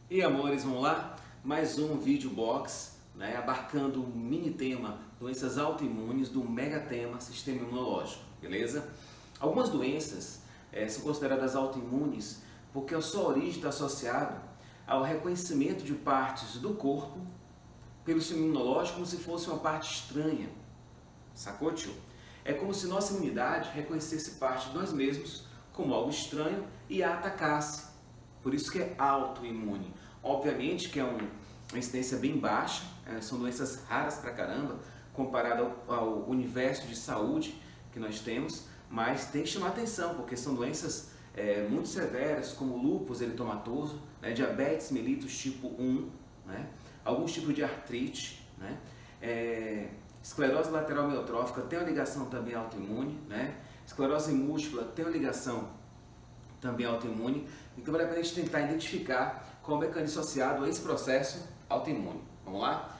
E amores, vamos lá? Mais um vídeo box, né, abarcando o mini tema doenças autoimunes do mega tema sistema imunológico, beleza? Algumas doenças são consideradas autoimunes porque a sua origem está associada ao reconhecimento de partes do corpo pelo sistema imunológico como se fosse uma parte estranha, sacou, tio? É como se nossa imunidade reconhecesse parte de nós mesmos como algo estranho e a atacasse. Por isso que é autoimune. Obviamente que é uma incidência bem baixa, são doenças raras pra caramba, comparado ao universo de saúde que nós temos, mas tem que chamar atenção, porque são doenças muito severas, como lúpus eritomatoso, né, diabetes mellitus tipo 1, né, alguns tipos de artrite, né, esclerose lateral amiotrófica tem uma ligação também autoimune, né, esclerose múltipla tem uma ligação também autoimune. Então vale a pena a gente tentar identificar qual é o mecanismo associado a esse processo autoimune. Vamos lá?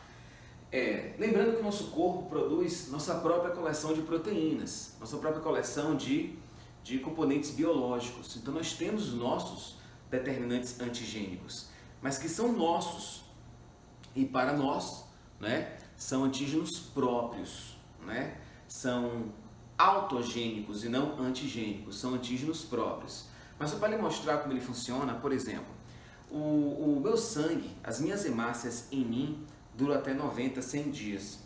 Lembrando que o nosso corpo produz nossa própria coleção de proteínas, nossa própria coleção de componentes biológicos. Então nós temos os nossos determinantes antigênicos, mas que são nossos e para nós, né, são antígenos próprios, né, são autogênicos e não antigênicos, são antígenos próprios. Mas só para lhe mostrar como ele funciona, por exemplo, o meu sangue, as minhas hemácias em mim duram até 90, 100 dias.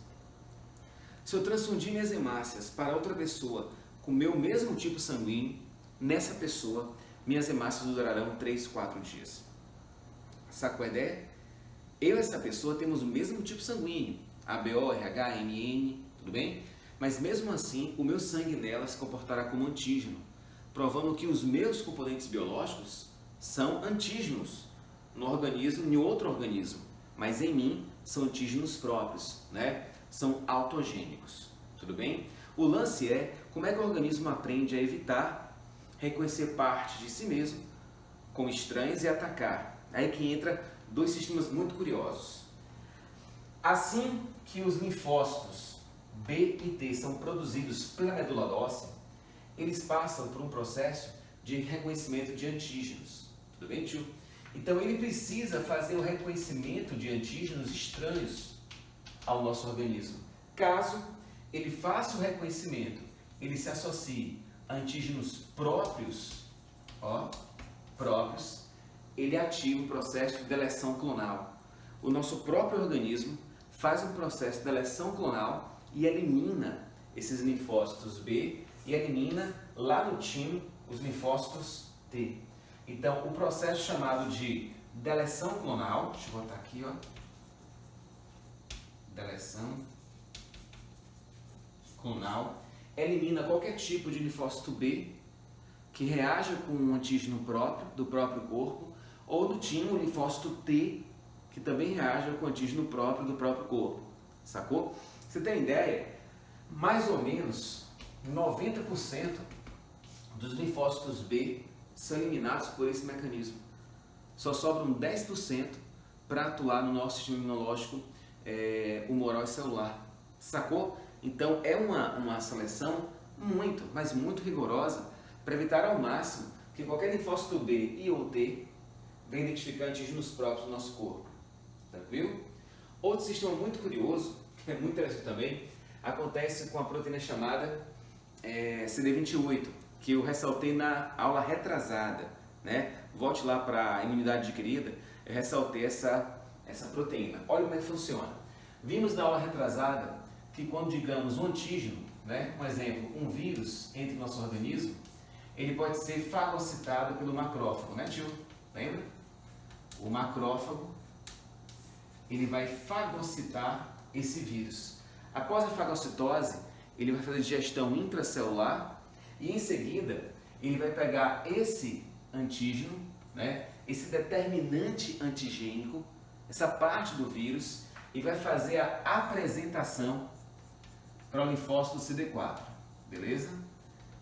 Se eu transfundir minhas hemácias para outra pessoa com o meu mesmo tipo sanguíneo, nessa pessoa, minhas hemácias durarão 3, 4 dias. Sacou a ideia? Eu e essa pessoa temos o mesmo tipo sanguíneo, ABO, RH, MN, tudo bem? Mas mesmo assim, o meu sangue nela se comportará como antígeno, provando que os meus componentes biológicos são antígenos no organismo, em outro organismo, mas em mim são antígenos próprios, né? São autogênicos, tudo bem? O lance é como é que o organismo aprende a evitar reconhecer partes de si mesmo como estranhas e atacar. Aí que entra dois sistemas muito curiosos. Assim que os linfócitos B e T são produzidos pela medula óssea, eles passam por um processo de reconhecimento de antígenos. Tudo bem, tio? Então ele precisa fazer o reconhecimento de antígenos estranhos ao nosso organismo. Caso ele faça o reconhecimento, ele se associe a antígenos próprios, ele ativa o processo de deleção clonal. O nosso próprio organismo faz um processo de deleção clonal e elimina esses linfócitos B e elimina lá no timo os linfócitos T. Então, o processo chamado de deleção clonal, deixa eu botar aqui, ó, deleção clonal, elimina qualquer tipo de linfócito B que reaja com um antígeno próprio, do próprio corpo, ou do timo linfócito T, que também reaja com antígeno próprio do próprio corpo. Sacou? Você tem ideia? Mais ou menos 90% dos linfócitos B são eliminados por esse mecanismo. Só sobram 10% para atuar no nosso sistema imunológico humoral e celular. Sacou? Então é uma seleção muito, mas muito rigorosa para evitar ao máximo que qualquer linfócito B e ou T venha identificar antígenos próprios do nosso corpo. Tranquilo? Outro sistema muito curioso, que é muito interessante também, acontece com a proteína chamada CD28, que eu ressaltei na aula retrasada, né? Volte lá para a imunidade adquirida, eu ressaltei essa proteína. Olha como é que funciona. Vimos na aula retrasada que quando, digamos, um antígeno, né? Um exemplo, um vírus entra no nosso organismo, ele pode ser fagocitado pelo macrófago, né, tio? Lembra? O macrófago, ele vai fagocitar esse vírus. Após a fagocitose, ele vai fazer digestão intracelular e em seguida ele vai pegar esse antígeno, né, esse determinante antigênico, essa parte do vírus, e vai fazer a apresentação para o linfócito CD4, beleza?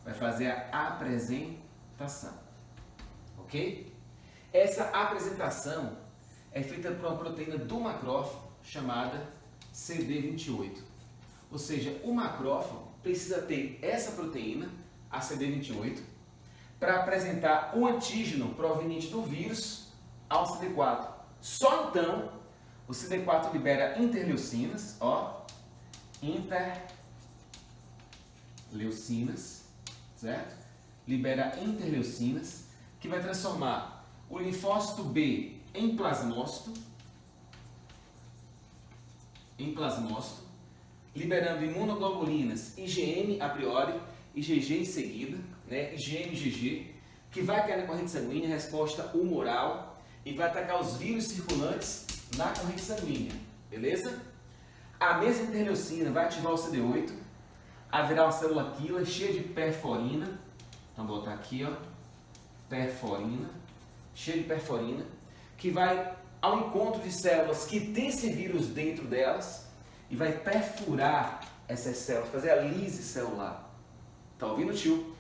Vai fazer a apresentação, ok? Essa apresentação é feita por uma proteína do macrófago chamada CD28. Ou seja, o macrófago precisa ter essa proteína, a CD28, para apresentar o antígeno proveniente do vírus ao CD4. Só então o CD4 libera interleucinas, ó, interleucinas, certo? Libera interleucinas, que vai transformar o linfócito B em plasmócito, liberando imunoglobulinas IgM a priori, IgG em seguida, né? IgM e IgG, que vai cair na corrente sanguínea, resposta humoral, e vai atacar os vírus circulantes na corrente sanguínea, beleza? A mesma interleucina vai ativar o CD8, a virar uma célula killer cheia de perforina, então vou botar aqui, ó, perforina, cheia de perforina, que vai ao encontro de células que têm esse vírus dentro delas e vai perfurar essas células, fazer a lise celular. Tá ouvindo, tio?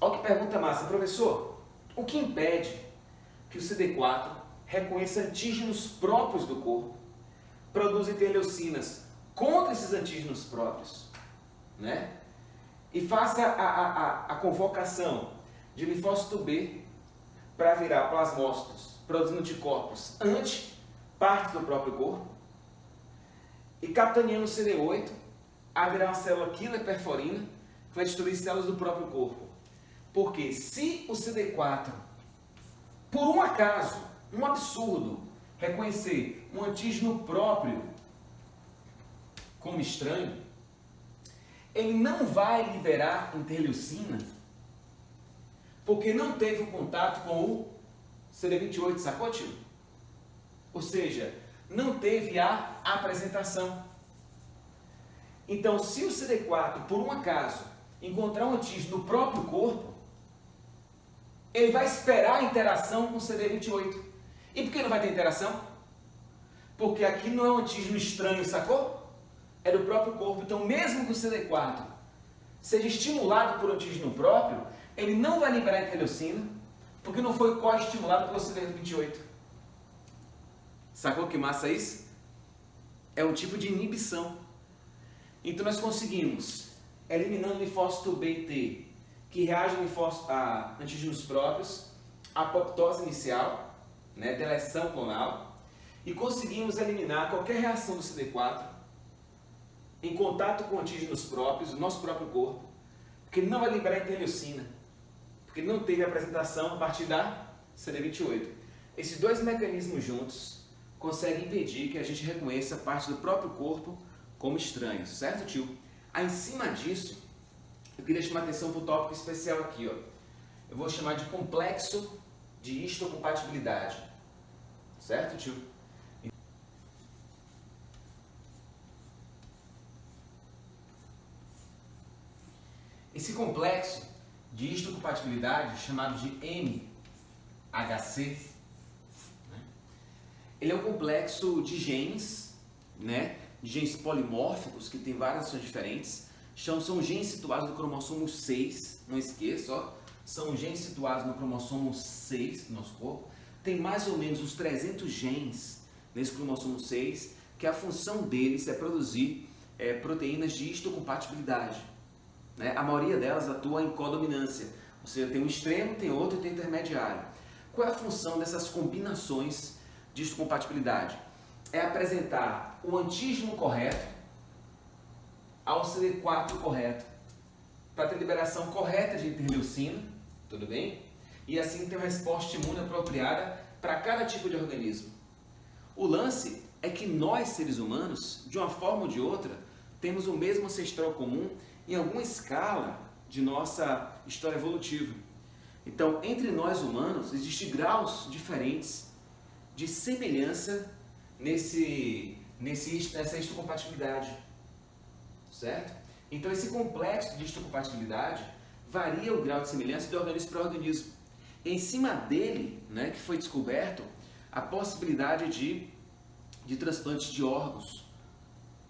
Olha que pergunta massa, professor. O que impede que o CD4 reconheça antígenos próprios do corpo, produza interleucinas contra esses antígenos próprios, né? E faça a convocação de linfócito B para virar plasmócitos, produzindo anticorpos anti partes do próprio corpo, e capitaneando o CD8 a virar uma célula killer perforina que vai destruir células do próprio corpo. Porque se o CD4, por um acaso, um absurdo, reconhecer um antígeno próprio como estranho, ele não vai liberar interleucina porque não teve o contato com o CD28, sacou, tio? Ou seja, não teve a apresentação. Então, se o CD4, por um acaso, encontrar um antígeno no próprio corpo, ele vai esperar a interação com o CD28. E por que não vai ter interação? Porque aqui não é um antígeno estranho, sacou? É do próprio corpo. Então, mesmo que o CD4 seja estimulado por antígeno próprio, ele não vai liberar interleucina, porque não foi co-estimulado pelo CD28. Sacou que massa é isso? É um tipo de inibição. Então, nós conseguimos, eliminando o linfócito B e T, que reage a antígenos próprios, apoptose inicial, né, deleção clonal, e conseguimos eliminar qualquer reação do CD4 em contato com antígenos próprios do nosso próprio corpo, porque ele não vai liberar interleucina, porque ele não teve apresentação a partir da CD28. Esses dois mecanismos juntos conseguem impedir que a gente reconheça parte do próprio corpo como estranho, certo, tio? Aí, em cima disso, eu queria chamar a atenção para um tópico especial aqui, ó. Eu vou chamar de complexo de histocompatibilidade, certo, tio? Esse complexo de histocompatibilidade, chamado de MHC, né? Ele é um complexo de genes, né? De genes polimórficos que tem várias ações diferentes. São genes situados no cromossomo 6, não esqueça, ó. São genes situados no cromossomo 6 do nosso corpo. Tem mais ou menos uns 300 genes nesse cromossomo 6, que a função deles é produzir proteínas de histocompatibilidade, né? A maioria delas atua em codominância, ou seja, tem um extremo, tem outro e tem intermediário. Qual é a função dessas combinações de histocompatibilidade? É apresentar o antígeno correto ao CD4 correto, para ter liberação correta de interleucina, tudo bem? E assim ter uma resposta imune apropriada para cada tipo de organismo. O lance é que nós, seres humanos, de uma forma ou de outra, temos o mesmo ancestral comum em alguma escala de nossa história evolutiva. Então, entre nós humanos, existem graus diferentes de semelhança nessa histocompatibilidade, certo? Então, esse complexo de histocompatibilidade varia o grau de semelhança de organismo para organismo. E em cima dele, né, que foi descoberto a possibilidade de transplante de órgãos.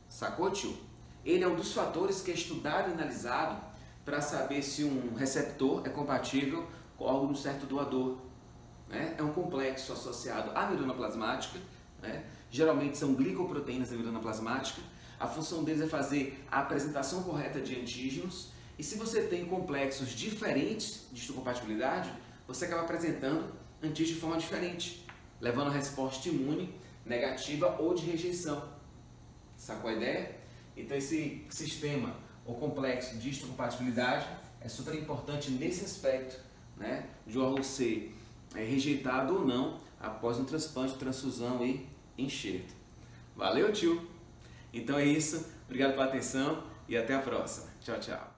Sacou, tio? Ele é um dos fatores que é estudado e analisado para saber se um receptor é compatível com o órgão de um certo doador, né? É um complexo associado à membrana plasmática, né? Geralmente são glicoproteínas da membrana plasmática. A função deles é fazer a apresentação correta de antígenos. E se você tem complexos diferentes de histocompatibilidade, você acaba apresentando antígenos de forma diferente, levando a resposta imune negativa ou de rejeição. Sacou a ideia? Então esse sistema ou complexo de histocompatibilidade é super importante nesse aspecto, né, de o órgão ser rejeitado ou não após um transplante, transfusão e enxerto. Valeu, tio! Então é isso, obrigado pela atenção e até a próxima. Tchau, tchau!